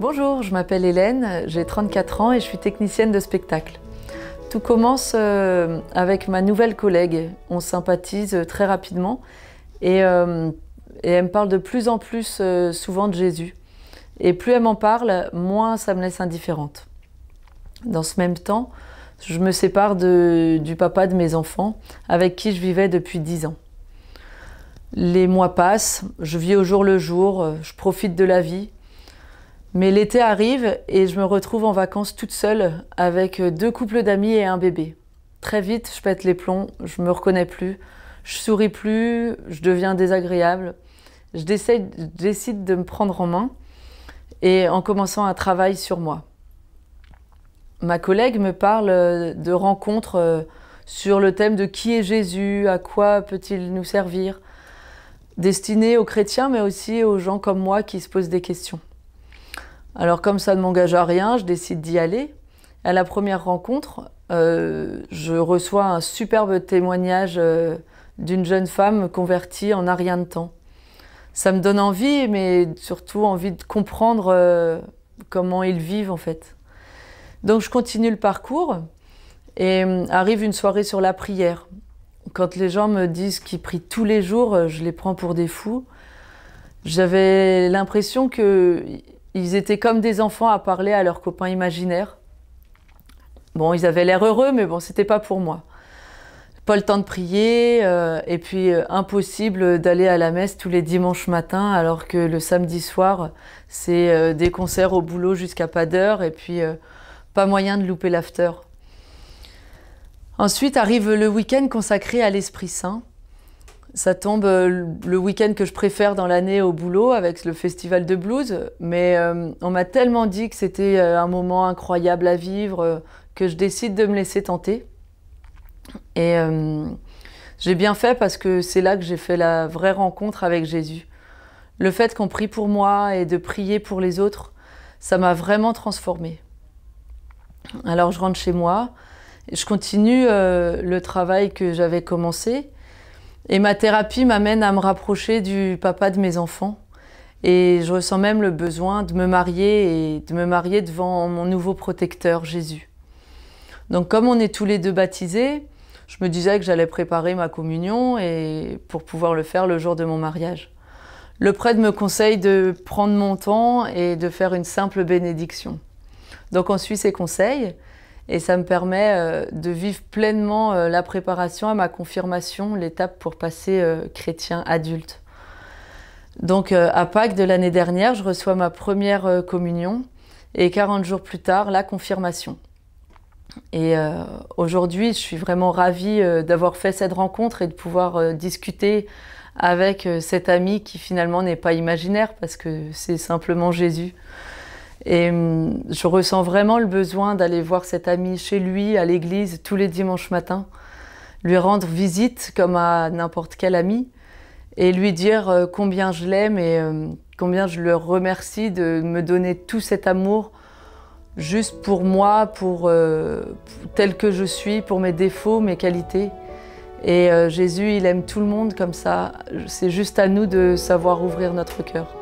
Bonjour, je m'appelle Hélène, j'ai 34 ans et je suis technicienne de spectacle. Tout commence avec ma nouvelle collègue. On sympathise très rapidement et elle me parle de plus en plus souvent de Jésus. Et plus elle m'en parle, moins ça me laisse indifférente. Dans ce même temps, je me sépare du papa de mes enfants, avec qui je vivais depuis 10 ans. Les mois passent, je vis au jour le jour, je profite de la vie. Mais l'été arrive et je me retrouve en vacances toute seule avec 2 couples d'amis et un bébé. Très vite, je pète les plombs, je me reconnais plus, je souris plus, je deviens désagréable. Je décide de me prendre en main et en commençant un travail sur moi. Ma collègue me parle de rencontres sur le thème de qui est Jésus, à quoi peut-il nous servir, destiné aux chrétiens mais aussi aux gens comme moi qui se posent des questions. Alors comme ça ne m'engage à rien, je décide d'y aller. À la première rencontre, je reçois un superbe témoignage d'une jeune femme convertie en un rien de temps. Ça me donne envie, mais surtout envie de comprendre comment ils vivent en fait. Donc je continue le parcours et arrive une soirée sur la prière. Quand les gens me disent qu'ils prient tous les jours, je les prends pour des fous. J'avais l'impression qu'ils étaient comme des enfants à parler à leurs copains imaginaires. Bon, ils avaient l'air heureux, mais bon, c'était pas pour moi. Pas le temps de prier, et puis impossible d'aller à la messe tous les dimanches matins, alors que le samedi soir, c'est des concerts au boulot jusqu'à pas d'heure, et puis pas moyen de louper l'after. Ensuite arrive le week-end consacré à l'Esprit Saint. Ça tombe le week-end que je préfère dans l'année au boulot avec le festival de blues, mais on m'a tellement dit que c'était un moment incroyable à vivre que je décide de me laisser tenter. Et j'ai bien fait parce que c'est là que j'ai fait la vraie rencontre avec Jésus. Le fait qu'on prie pour moi et de prier pour les autres, ça m'a vraiment transformée. Alors je rentre chez moi, je continue le travail que j'avais commencé. Et ma thérapie m'amène à me rapprocher du papa de mes enfants. Et je ressens même le besoin de me marier et de me marier devant mon nouveau protecteur, Jésus. Donc comme on est tous les deux baptisés, je me disais que j'allais préparer ma communion et pour pouvoir le faire le jour de mon mariage. Le prêtre me conseille de prendre mon temps et de faire une simple bénédiction. Donc on suit ses conseils. Et ça me permet de vivre pleinement la préparation à ma confirmation, l'étape pour passer chrétien adulte. Donc à Pâques de l'année dernière, je reçois ma première communion et 40 jours plus tard, la confirmation. Et aujourd'hui, je suis vraiment ravie d'avoir fait cette rencontre et de pouvoir discuter avec cet ami qui finalement n'est pas imaginaire parce que c'est simplement Jésus. Et je ressens vraiment le besoin d'aller voir cet ami chez lui, à l'église, tous les dimanches matins, lui rendre visite comme à n'importe quel ami, et lui dire combien je l'aime et combien je le remercie de me donner tout cet amour juste pour moi, pour tel que je suis, pour mes défauts, mes qualités. Et Jésus, il aime tout le monde comme ça, c'est juste à nous de savoir ouvrir notre cœur.